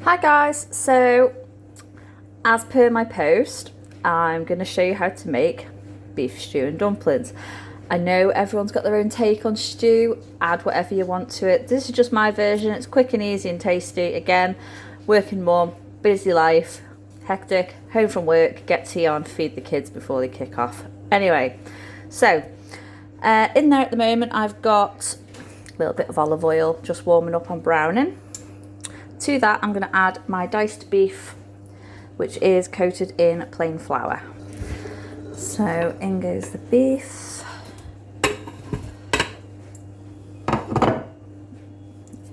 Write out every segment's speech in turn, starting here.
Hi guys, so as per my post, I'm going to show you how to make beef stew and dumplings. I know everyone's got their own take on stew, add whatever you want to it. This is just my version, it's quick and easy and tasty. Again, working mum, busy life, hectic, home from work, get tea on, feed the kids before they kick off. Anyway, so in there at the moment I've got a little bit of olive oil just warming up on browning. To that, I'm going to add my diced beef, which is coated in plain flour. So in goes the beef.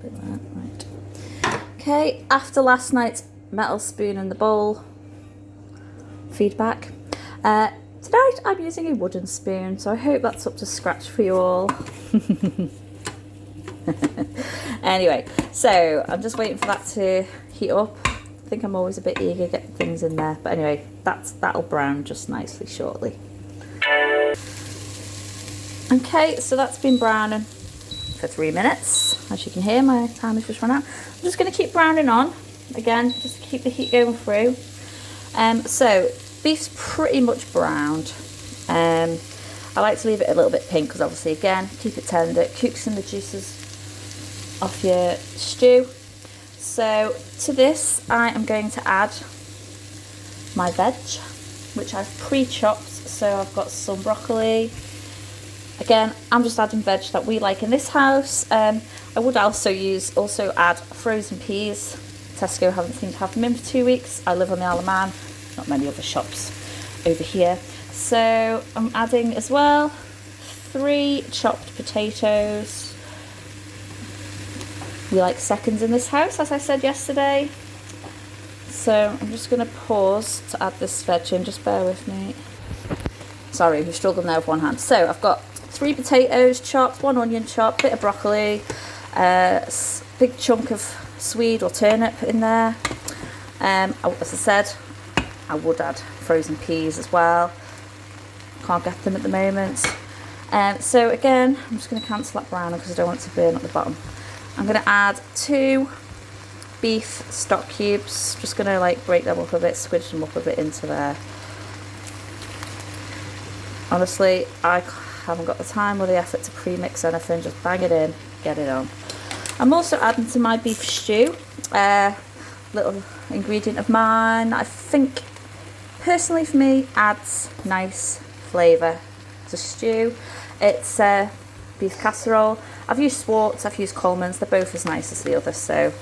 Right. Okay, after last night's metal spoon in the bowl, feedback. Tonight I'm using a wooden spoon, so I hope that's up to scratch for you all. Anyway, so I'm just waiting for that to heat up. I think I'm always a bit eager to get things in there, but anyway, that'll brown just nicely shortly. Okay, so that's been browning for 3 minutes. As you can hear, my time has just run out. I'm just going to keep browning on again, just to keep the heat going through. So beef's pretty much browned. I like to leave it a little bit pink because obviously, again, keep it tender. It cooks in the juices off your stew. So to this I am going to add my veg, which I've pre-chopped. So I've got some broccoli. Again, I'm just adding veg that we like in this house. I would also add frozen peas. Tesco haven't seemed to have them in for 2 weeks. I live on the Isle of Man, not many other shops over here. So I'm adding as well 3 chopped potatoes. We like seconds in this house, as I said yesterday. So I'm just going to pause to add this veg in, just bear with me. Sorry, we're struggling there with one hand. So I've got 3 potatoes chopped, 1 onion chopped, bit of broccoli, big chunk of swede or turnip in there. As I said, I would add frozen peas as well. Can't get them at the moment. So again, I'm just going to cancel that browner because I don't want it to burn at the bottom. I'm going to add 2 beef stock cubes. Just going to like break them up a bit, squidge them up a bit into there. Honestly, I haven't got the time or the effort to pre-mix anything. Just bang it in, get it on. I'm also adding to my beef stew a little ingredient of mine that I think personally for me adds nice flavour to stew. It's beef casserole. I've used Swartz, I've used Coleman's, they're both as nice as the other, so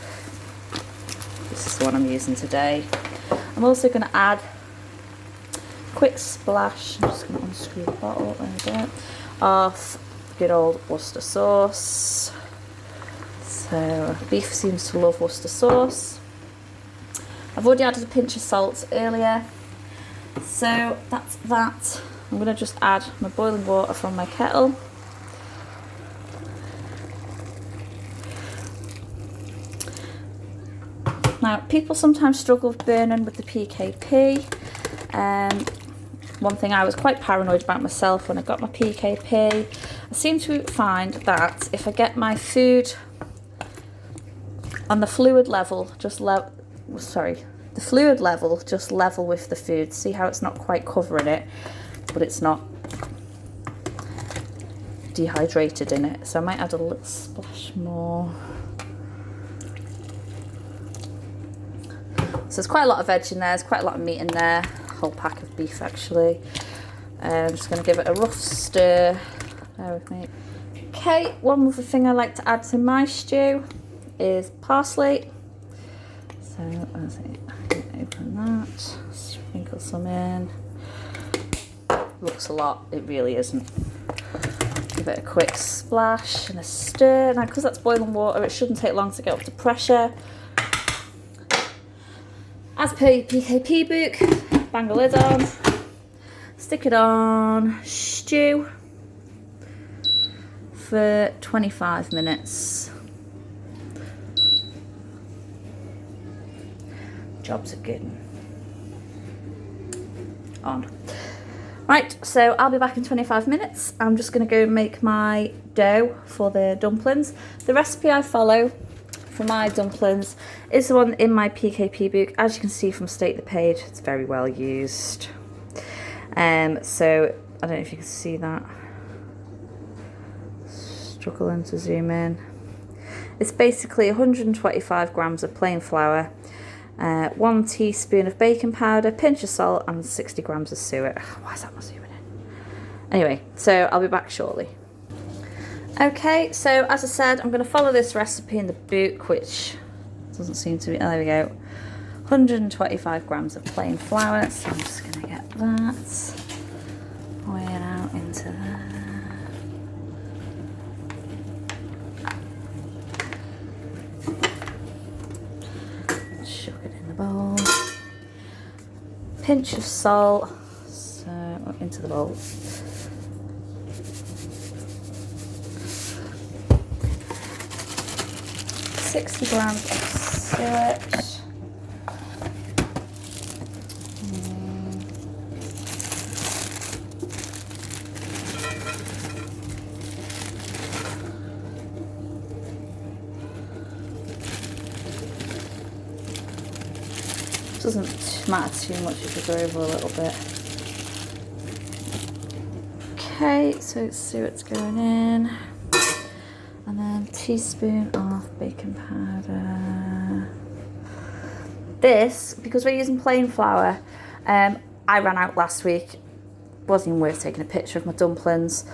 this is the one I'm using today. I'm also going to add a quick splash, I'm just going to unscrew the bottle, there we go, of good old Worcester sauce. So beef seems to love Worcester sauce. I've already added a pinch of salt earlier, so that's that. I'm going to just add my boiling water from my kettle. Now, people sometimes struggle with burning with the PKP. One thing I was quite paranoid about myself when I got my PKP, I seem to find that if I get my food on the fluid level, the fluid level just level with the food. See how it's not quite covering it, but it's not dehydrated in it. So I might add a little splash more. So there's quite a lot of veg in there, there's quite a lot of meat in there, a whole pack of beef actually. I'm just going to give it a rough stir, bear with me. Okay, one other thing I like to add to my stew is parsley. So let's see, I can open that, sprinkle some in. Looks a lot, it really isn't. Give it a quick splash and a stir. Now because that's boiling water, it shouldn't take long to get up to pressure. As per your PKP book, bang the lid on, stick it on, stew for 25 minutes. Jobs are good. On. Right, so I'll be back in 25 minutes. I'm just going to go make my dough for the dumplings. The recipe I follow for my dumplings is the one in my PKP book. As you can see from state the page, it's very well used. So I don't know if you can see that. Struggling to zoom in. It's basically 125 grams of plain flour, 1 teaspoon of baking powder, pinch of salt, and 60 grams of suet. Why is that not zooming in? Anyway, so I'll be back shortly. Okay, so as I said, I'm going to follow this recipe in the book, which doesn't seem to be, oh, there we go. 125 grams of plain flour, so I'm just going to get that weighing out into there. Chuck it in the bowl. Pinch of salt, so into the bowl. 60 grams of suet. Doesn't matter too much if you go over a little bit. Okay, so suet's going in. And then a teaspoon of baking powder. This, because we're using plain flour, I ran out last week. Wasn't even worth taking a picture of my dumplings.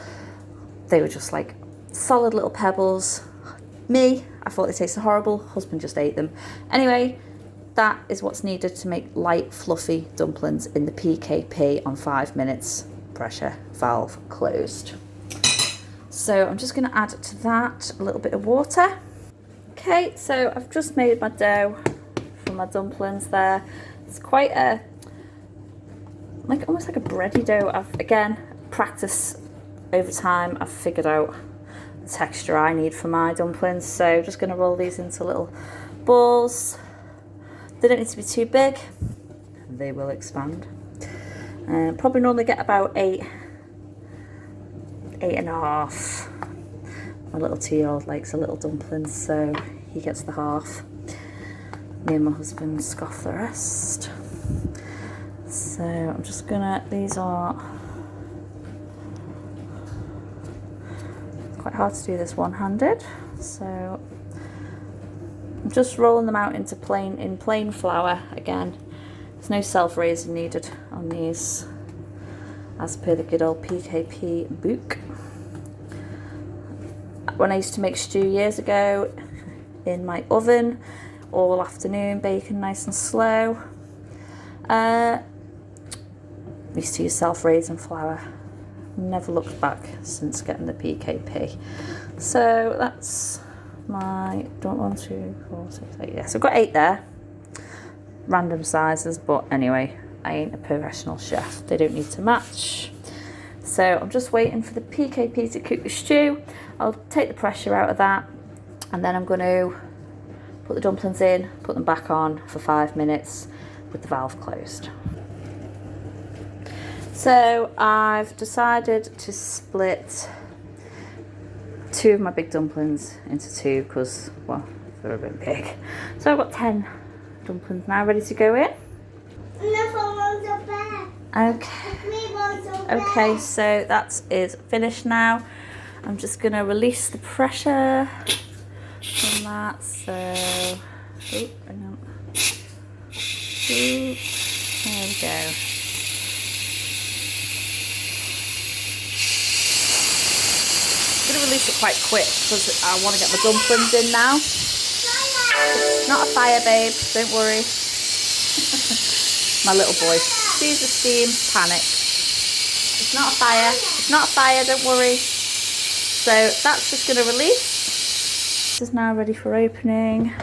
They were just like solid little pebbles. Me, I thought they tasted horrible. Husband just ate them. Anyway, that is what's needed to make light, fluffy dumplings in the PKP on 5 minutes. Pressure valve closed. So I'm just going to add to that a little bit of water. Okay, so I've just made my dough for my dumplings there. It's quite a, almost like a bready dough. I've, again, practice over time, I've figured out the texture I need for my dumplings. So just going to roll these into little balls. They don't need to be too big. They will expand. Probably normally get about 8 and a half. My little 2-year-old likes a little dumplings, so he gets the half. Me and my husband scoff the rest. So I'm just gonna, these are quite hard to do this one-handed, so I'm just rolling them out into plain flour again. There's no self-raising needed on these, as per the good old PKP book. When I used to make stew years ago in my oven, all afternoon, baking nice and slow, I used to use self-raising flour. Never looked back since getting the PKP. So that's my, don't want to, 4, 6, 8, yes, I've got 8 there. Random sizes, but anyway, I ain't a professional chef. They don't need to match. So I'm just waiting for the PKP to cook the stew. I'll take the pressure out of that, and then I'm going to put the dumplings in, put them back on for 5 minutes with the valve closed. So I've decided to split 2 of my big dumplings into 2 because, well, they're a bit big. So I've got 10 dumplings now ready to go in. Okay, so that is finished now. I'm just going to release the pressure from that. So, oh, hang on. Ooh, there we go. I'm going to release it quite quick because I want to get my dumplings in now. It's not a fire, babe, don't worry. My little boy sees the steam, panics. It's not a fire, it's not a fire, don't worry. So that's just going to release. This is now ready for opening.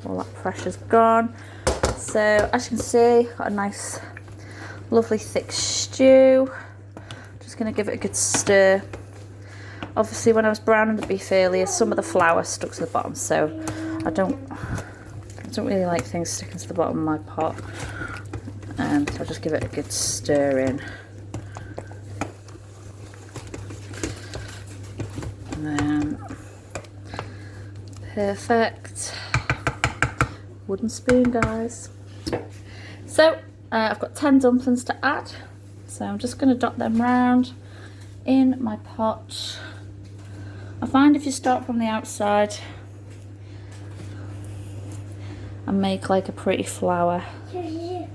All that pressure's gone. So as you can see, got a nice, lovely thick stew. Just going to give it a good stir. Obviously when I was browning the beef earlier, some of the flour stuck to the bottom, so I don't really like things sticking to the bottom of my pot. So I'll just give it a good stir in. And then, perfect. wooden spoon, guys. So I've got 10 dumplings to add, so I'm just going to dot them round in my pot. I find if you start from the outside and make like a pretty flower. There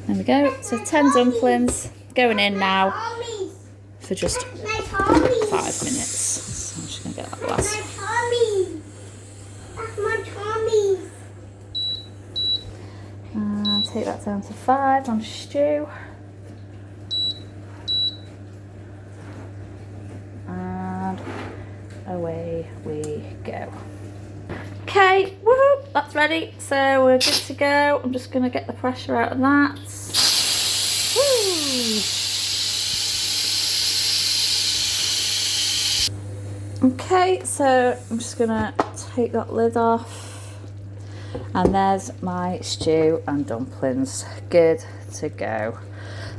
we go, so 10 dumplings going in now for just 5 minutes. So I'm just going to get that last. And take that down to 5 on stew. And away we go. Okay, woohoo, that's ready. So we're good to go. I'm just going to get the pressure out of that. Woo. Okay, so I'm just going to take that lid off. And there's my stew and dumplings, good to go.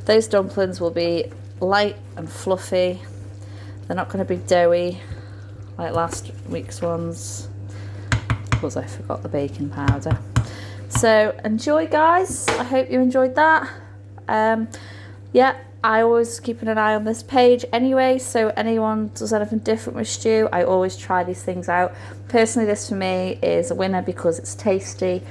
Those dumplings will be light and fluffy. They're not going to be doughy like last week's ones. Because I forgot the baking powder. So enjoy, guys. I hope you enjoyed that. Yeah, I always keep an eye on this page anyway, so anyone does anything different with stew, I always try these things out. Personally, this for me is a winner because it's tasty,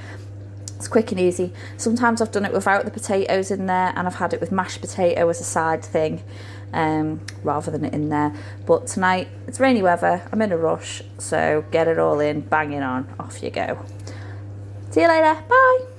it's quick and easy. Sometimes I've done it without the potatoes in there, and I've had it with mashed potato as a side thing rather than it in there. But tonight, it's rainy weather, I'm in a rush, so get it all in, bang it on, off you go. See you later, bye.